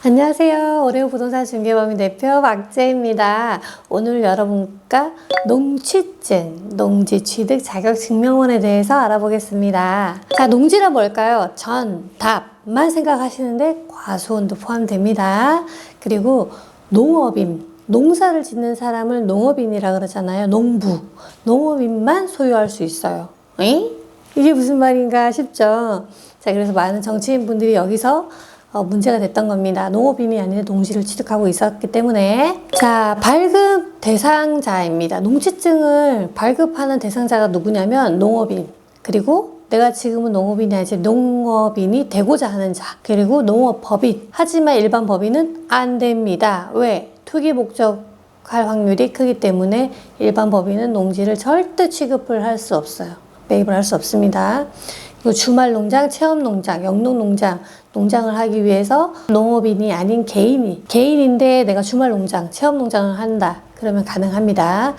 안녕하세요. 오레오 부동산 중개법인 대표 박재입니다. 오늘 여러분과 농취증, 농지 취득 자격 증명원에 대해서 알아보겠습니다. 자, 농지란 뭘까요? 전, 답만 생각하시는데 과수원도 포함됩니다. 그리고 농업인, 농사를 짓는 사람을 농업인이라 그러잖아요. 농부, 농업인만 소유할 수 있어요. 에? 이게 무슨 말인가 싶죠? 자, 그래서 많은 정치인 분들이 여기서 문제가 됐던 겁니다. 농업인이 아니라 농지를 취득하고 있었기 때문에. 자, 발급 대상자입니다. 농취증을 발급하는 대상자가 누구냐면 농업인, 그리고 내가 지금은 농업인이 아니지 농업인이 되고자 하는 자, 그리고 농업법인. 하지만 일반 법인은 안 됩니다. 왜? 투기 목적 할 확률이 크기 때문에 일반 법인은 농지를 절대 취급을 할 수 없어요. 매입을 할 수 없습니다. 그리고 주말 농장, 체험 농장, 영농 농장, 농장을 하기 위해서 농업인이 아닌 개인인데 내가 주말 농장, 체험 농장을 한다. 그러면 가능합니다.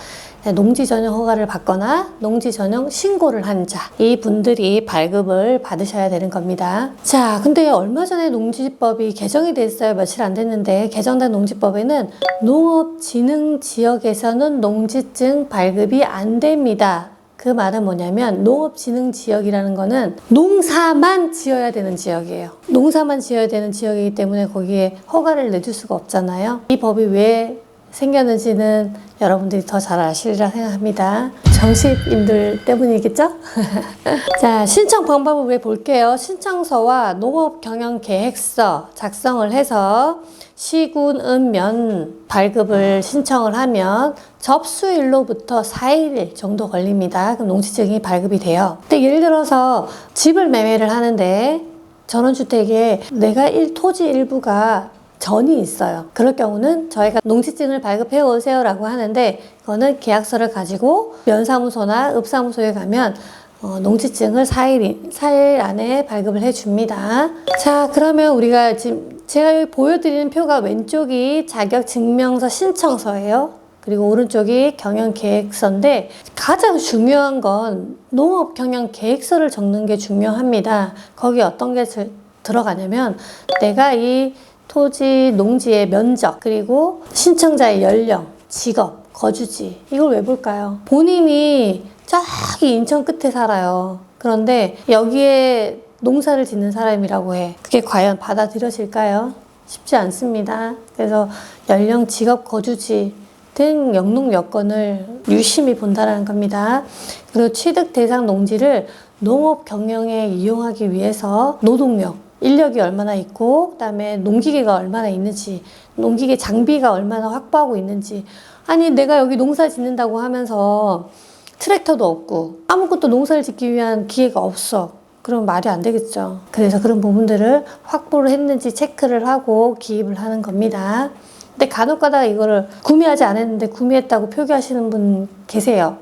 농지 전용 허가를 받거나 농지 전용 신고를 한 자, 이 분들이 발급을 받으셔야 되는 겁니다. 자, 근데 얼마 전에 농지법이 개정이 됐어요. 며칠 안 됐는데 개정된 농지법에는 농업진흥지역에서는 농지증 발급이 안 됩니다. 그 말은 뭐냐면 농업진흥지역이라는 거는 농사만 지어야 되는 지역이에요. 농사만 지어야 되는 지역이기 때문에 거기에 허가를 내줄 수가 없잖아요. 이 법이 왜 생겼는지는 여러분들이 더 잘 아시리라 생각합니다. 정식인들 때문이겠죠? 자, 신청 방법을 왜 볼게요. 신청서와 농업경영계획서 작성을 해서 시군읍면 발급을 신청을 하면 접수일로부터 4일 정도 걸립니다. 그럼 농지증이 발급이 돼요. 근데 예를 들어서 집을 매매를 하는데 전원주택에 내가 토지 일부가 전이 있어요. 그럴 경우는 저희가 농지증을 발급해 오세요 라고 하는데, 그거는 계약서를 가지고 면사무소나 읍사무소에 가면 농지증을 4일 안에 발급을 해줍니다. 자, 그러면 우리가 지금 제가 여기 보여드리는 표가 왼쪽이 자격증명서 신청서예요. 그리고 오른쪽이 경영계획서인데 가장 중요한 건 농업경영계획서를 적는 게 중요합니다. 거기에 어떤 게 들어가냐면 내가 이 토지, 농지의 면적, 그리고 신청자의 연령, 직업, 거주지, 이걸 왜 볼까요? 본인이 저기 인천 끝에 살아요. 그런데 여기에 농사를 짓는 사람이라고 해. 그게 과연 받아들여질까요? 쉽지 않습니다. 그래서 연령, 직업, 거주지 등 영농 여건을 유심히 본다는 겁니다. 그리고 취득 대상 농지를 농업 경영에 이용하기 위해서 노동력, 인력이 얼마나 있고, 그 다음에 농기계가 얼마나 있는지, 농기계 장비가 얼마나 확보하고 있는지. 아니, 내가 여기 농사 짓는다고 하면서 트랙터도 없고 아무것도 농사를 짓기 위한 기계가 없어. 그럼 말이 안 되겠죠. 그래서 그런 부분들을 확보를 했는지 체크를 하고 기입을 하는 겁니다. 근데 간혹 가다가 이거를 구매하지 않았는데 구매했다고 표기하시는 분 계세요.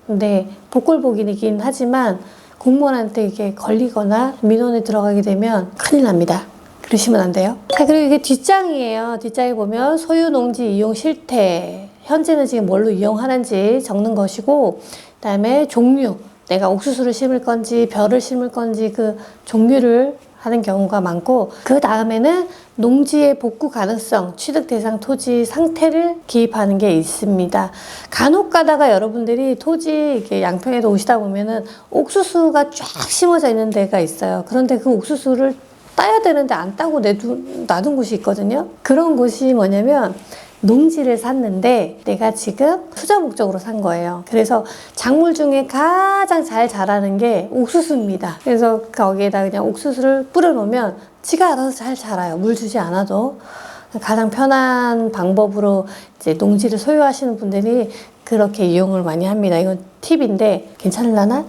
근데 복골복이긴 하지만 공무원한테 이게 걸리거나 민원에 들어가게 되면 큰일 납니다. 그러시면 안 돼요. 자, 그리고 이게 뒷장이에요. 뒷장에 보면 소유 농지 이용 실태, 현재는 지금 뭘로 이용하는지 적는 것이고, 그 다음에 종류, 내가 옥수수를 심을 건지 벼를 심을 건지 그 종류를 하는 경우가 많고, 그 다음에는 농지의 복구 가능성, 취득 대상 토지 상태를 기입하는 게 있습니다. 간혹 가다가 여러분들이 토지 이렇게 양평에도 오시다 보면은 옥수수가 쫙 심어져 있는 데가 있어요. 그런데 그 옥수수를 따야 되는데 안 따고 놔둔 곳이 있거든요. 그런 곳이 뭐냐면 농지를 샀는데 내가 지금 투자 목적으로 산 거예요. 그래서 작물 중에 가장 잘 자라는 게 옥수수입니다. 그래서 거기에다 그냥 옥수수를 뿌려놓으면 지가 알아서 잘 자라요. 물 주지 않아도. 가장 편한 방법으로 이제 농지를 소유하시는 분들이 그렇게 이용을 많이 합니다. 이건 팁인데 괜찮을라나?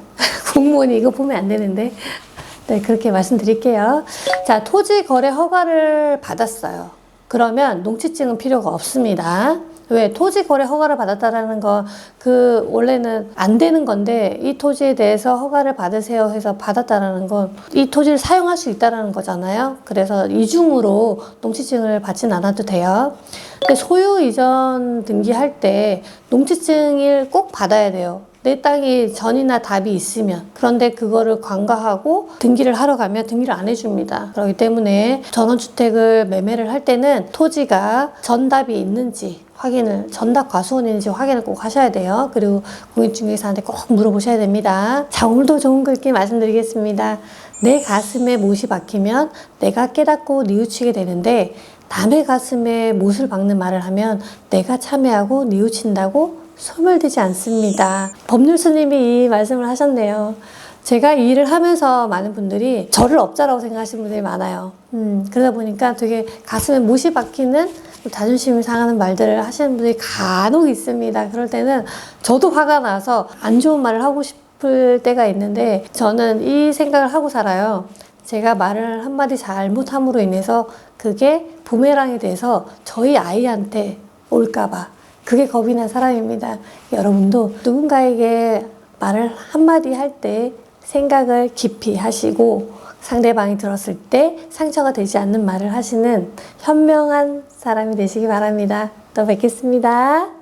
공무원이 이거 보면 안 되는데. 네, 그렇게 말씀드릴게요. 자, 토지 거래 허가를 받았어요. 그러면 농취증은 필요가 없습니다. 왜? 토지 거래 허가를 받았다라는 거, 원래는 안 되는 건데, 이 토지에 대해서 허가를 받으세요 해서 받았다라는 건, 이 토지를 사용할 수 있다라는 거잖아요. 그래서 이중으로 농취증을 받진 않아도 돼요. 근데 소유 이전 등기할 때 농취증을 꼭 받아야 돼요. 내 땅이 전이나 답이 있으면, 그런데 그거를 관가하고 등기를 하러 가면 등기를 안 해줍니다. 그렇기 때문에 전원주택을 매매를 할 때는 토지가 전답이 있는지 확인을, 전답 과수원인지 확인을 꼭 하셔야 돼요. 그리고 공인중개사한테 꼭 물어보셔야 됩니다. 자, 오늘도 좋은 글귀 말씀드리겠습니다. 내 가슴에 못이 박히면 내가 깨닫고 뉘우치게 되는데, 남의 가슴에 못을 박는 말을 하면 내가 참회하고 뉘우친다고 소멸되지 않습니다. 법률스님이 이 말씀을 하셨네요. 제가 이 일을 하면서 많은 분들이 저를 업자라고 생각하시는 분들이 많아요. 그러다 보니까 되게 가슴에 못이 박히는, 자존심이 상하는 말들을 하시는 분들이 간혹 있습니다. 그럴 때는 저도 화가 나서 안 좋은 말을 하고 싶을 때가 있는데, 저는 이 생각을 하고 살아요. 제가 말을 한마디 잘못함으로 인해서 그게 부메랑이 돼서 저희 아이한테 올까봐 그게 겁이 난 사람입니다. 여러분도 누군가에게 말을 한마디 할 때 생각을 깊이 하시고, 상대방이 들었을 때 상처가 되지 않는 말을 하시는 현명한 사람이 되시기 바랍니다. 또 뵙겠습니다.